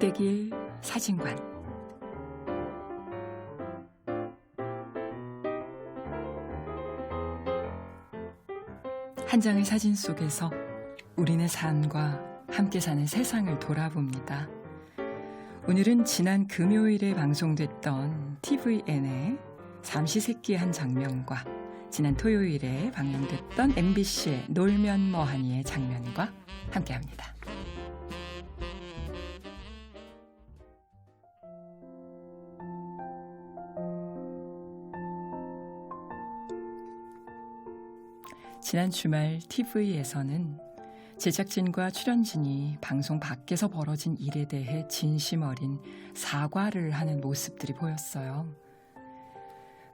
그대길 사진관. 한 장의 사진 속에서 우리네 삶과 함께 사는 세상을 돌아봅니다. 오늘은 지난 금요일에 방송됐던 tvN의 삼시세끼의 한 장면과 지난 토요일에 방영됐던 MBC의 놀면 뭐하니의 장면과 함께합니다. 지난 주말 TV에서는 제작진과 출연진이 방송 밖에서 벌어진 일에 대해 진심 어린 사과를 하는 모습들이 보였어요.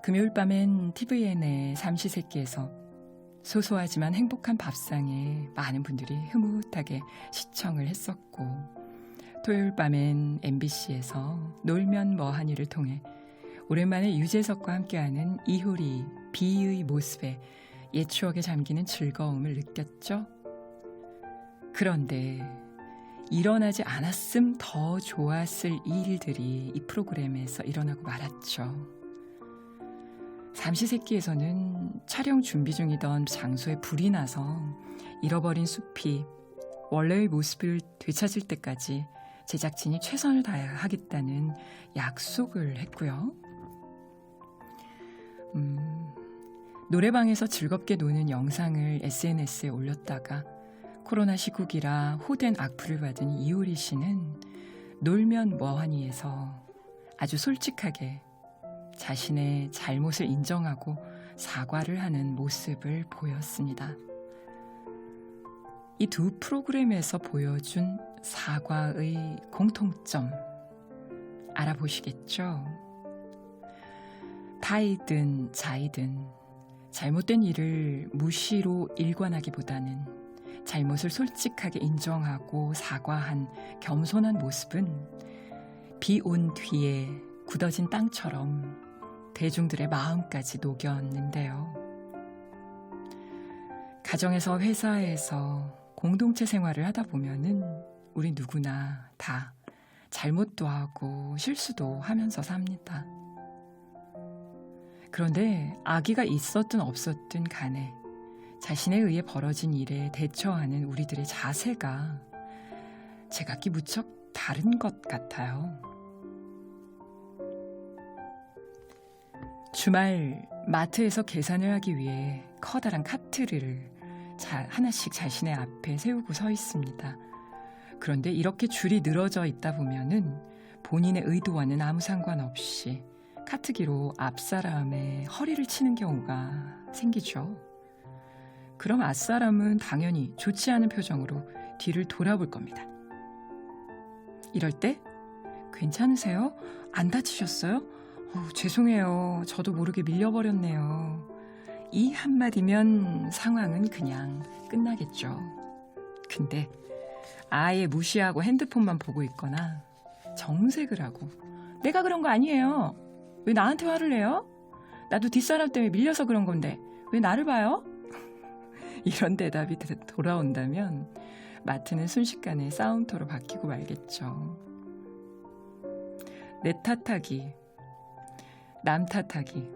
금요일 밤엔 tvN의 삼시세끼에서 소소하지만 행복한 밥상에 많은 분들이 흐뭇하게 시청을 했었고, 토요일 밤엔 MBC에서 놀면 뭐하니를 통해 오랜만에 유재석과 함께하는 이효리, 비의 모습에 옛 추억에 잠기는 즐거움을 느꼈죠. 그런데 일어나지 않았음 더 좋았을 일들이 이 프로그램에서 일어나고 말았죠. 삼시세끼에서는 촬영 준비 중이던 장소에 불이 나서 잃어버린 숲이 원래의 모습을 되찾을 때까지 제작진이 최선을 다하겠다는 약속을 했고요. 노래방에서 즐겁게 노는 영상을 SNS에 올렸다가 코로나 시국이라 호된 악플을 받은 이효리 씨는 놀면 뭐하니에서 아주 솔직하게 자신의 잘못을 인정하고 사과를 하는 모습을 보였습니다. 이 두 프로그램에서 보여준 사과의 공통점 알아보시겠죠? 타이든 자이든 잘못된 일을 무시로 일관하기보다는 잘못을 솔직하게 인정하고 사과한 겸손한 모습은 비 온 뒤에 굳어진 땅처럼 대중들의 마음까지 녹였는데요. 가정에서 회사에서 공동체 생활을 하다 보면은 우리 누구나 다 잘못도 하고 실수도 하면서 삽니다. 그런데 악의가 있었든 없었든 간에 자신에 의해 벌어진 일에 대처하는 우리들의 자세가 제각기 무척 다른 것 같아요. 주말 마트에서 계산을 하기 위해 커다란 카트를 하나씩 자신의 앞에 세우고 서 있습니다. 그런데 이렇게 줄이 늘어져 있다 보면은 본인의 의도와는 아무 상관없이 카트기로 앞사람의 허리를 치는 경우가 생기죠. 그럼 앞사람은 당연히 좋지 않은 표정으로 뒤를 돌아볼 겁니다. 이럴 때 괜찮으세요? 안 다치셨어요? 죄송해요. 저도 모르게 밀려버렸네요. 이 한마디면 상황은 그냥 끝나겠죠. 근데 아예 무시하고 핸드폰만 보고 있거나 정색을 하고 내가 그런 거 아니에요. 왜 나한테 화를 내요? 나도 뒷사람 때문에 밀려서 그런 건데 왜 나를 봐요? 이런 대답이 돌아온다면 마트는 순식간에 싸움터로 바뀌고 말겠죠. 내 탓하기, 남 탓하기,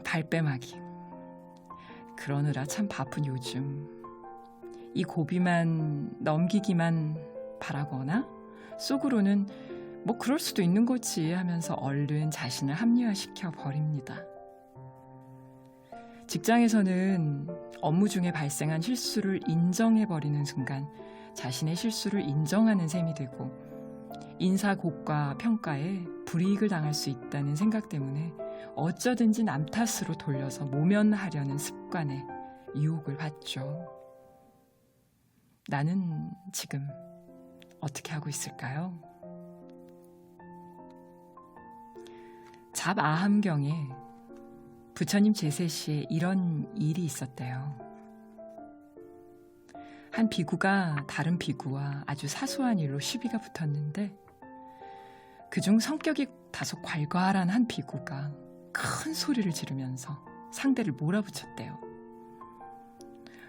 발뺌하기. 그러느라 참 바쁜 요즘 이 고비만 넘기기만 바라거나 속으로는 뭐 그럴 수도 있는 거지 하면서 얼른 자신을 합리화시켜 버립니다. 직장에서는 업무 중에 발생한 실수를 인정해버리는 순간 자신의 실수를 인정하는 셈이 되고 인사고과 평가에 불이익을 당할 수 있다는 생각 때문에 어쩌든지 남 탓으로 돌려서 모면하려는 습관에 유혹을 받죠. 나는 지금 어떻게 하고 있을까요? 잡아함경에 부처님 제세시에 이런 일이 있었대요. 한 비구가 다른 비구와 아주 사소한 일로 시비가 붙었는데 그중 성격이 다소 괄괄한 한 비구가 큰 소리를 지르면서 상대를 몰아붙였대요.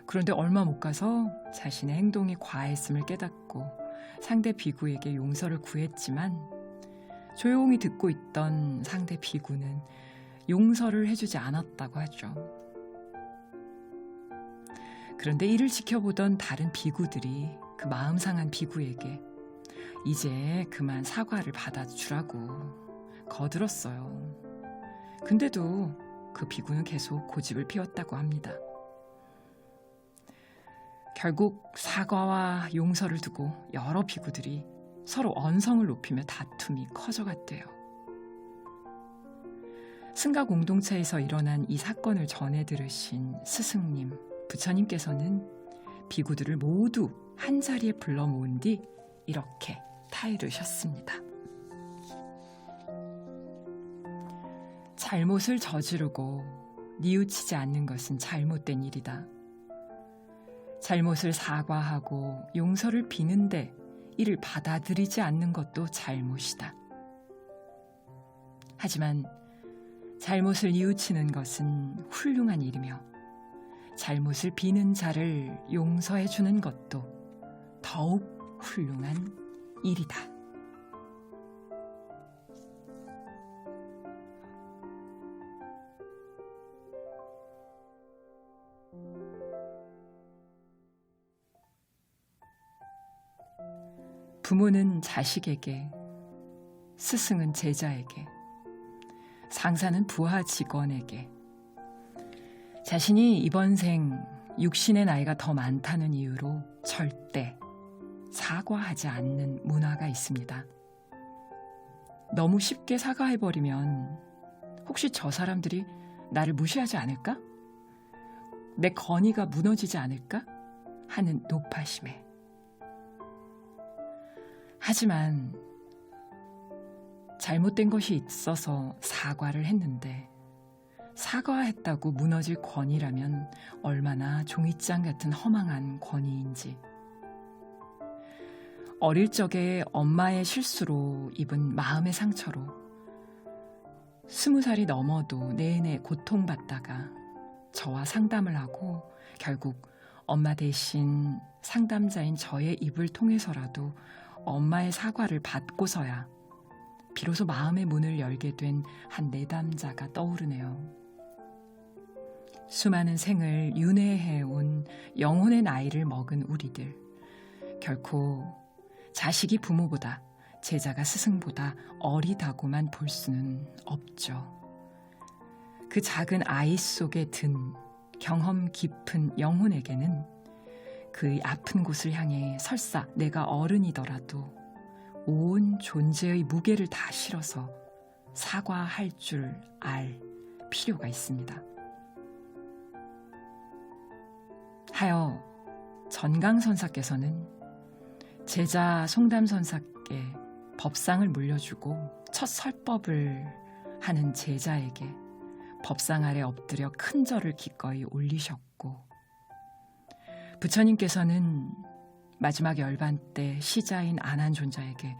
그런데 얼마 못 가서 자신의 행동이 과했음을 깨닫고 상대 비구에게 용서를 구했지만 조용히 듣고 있던 상대 비구는 용서를 해주지 않았다고 하죠. 그런데 이를 지켜보던 다른 비구들이 그 마음 상한 비구에게 이제 그만 사과를 받아주라고 거들었어요. 근데도 그 비구는 계속 고집을 피웠다고 합니다. 결국 사과와 용서를 두고 여러 비구들이 서로 언성을 높이며 다툼이 커져갔대요. 승가 공동체에서 일어난 이 사건을 전해 들으신 스승님, 부처님께서는 비구들을 모두 한자리에 불러 모은 뒤 이렇게 타이르셨습니다. 잘못을 저지르고 뉘우치지 않는 것은 잘못된 일이다. 잘못을 사과하고 용서를 비는데 이를 받아들이지 않는 것도 잘못이다. 하지만 잘못을 뉘우치는 것은 훌륭한 일이며 잘못을 비는 자를 용서해 주는 것도 더욱 훌륭한 일이다. 부모는 자식에게, 스승은 제자에게, 상사는 부하 직원에게 자신이 이번 생 육신의 나이가 더 많다는 이유로 절대 사과하지 않는 문화가 있습니다. 너무 쉽게 사과해버리면 혹시 저 사람들이 나를 무시하지 않을까? 내 건의가 무너지지 않을까? 하는 노파심에. 하지만 잘못된 것이 있어서 사과를 했는데 사과했다고 무너질 권위라면 얼마나 종이장 같은 허망한 권위인지. 어릴 적에 엄마의 실수로 입은 마음의 상처로 20살이 넘어도 내내 고통받다가 저와 상담을 하고 결국 엄마 대신 상담자인 저의 입을 통해서라도 엄마의 사과를 받고서야 비로소 마음의 문을 열게 된 한 내담자가 떠오르네요. 수많은 생을 윤회해온 영혼의 나이를 먹은 우리들, 결코 자식이 부모보다, 제자가 스승보다 어리다고만 볼 수는 없죠. 그 작은 아이 속에 든 경험 깊은 영혼에게는 그 아픈 곳을 향해 설사 내가 어른이더라도 온 존재의 무게를 다 실어서 사과할 줄 알 필요가 있습니다. 하여 전강선사께서는 제자 송담선사께 법상을 물려주고 첫 설법을 하는 제자에게 법상 아래 엎드려 큰 절을 기꺼이 올리셨고, 부처님께서는 마지막 열반 때 시자인 안한존자에게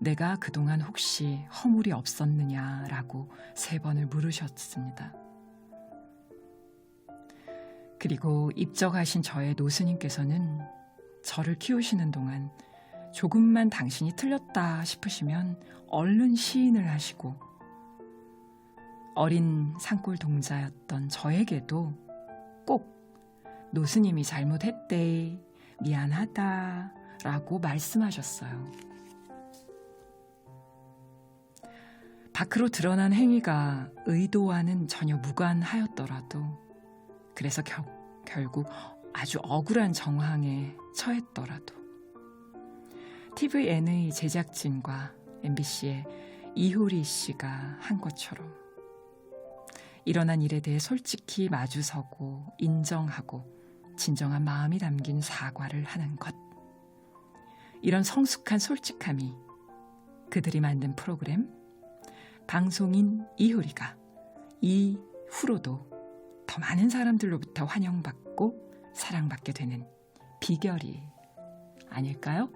내가 그동안 혹시 허물이 없었느냐라고 3번을 물으셨습니다. 그리고 입적하신 저의 노스님께서는 저를 키우시는 동안 조금만 당신이 틀렸다 싶으시면 얼른 시인을 하시고, 어린 산골 동자였던 저에게도 꼭 노스님이 잘못했대, 미안하다 라고 말씀하셨어요. 밖으로 드러난 행위가 의도와는 전혀 무관하였더라도, 그래서 결국 아주 억울한 정황에 처했더라도 TVN의 제작진과 MBC의 이효리 씨가 한 것처럼 일어난 일에 대해 솔직히 마주서고 인정하고 진정한 마음이 담긴 사과를 하는 것. 이런 성숙한 솔직함이 그들이 만든 프로그램 방송인 이효리가 이후로도 더 많은 사람들로부터 환영받고 사랑받게 되는 비결이 아닐까요?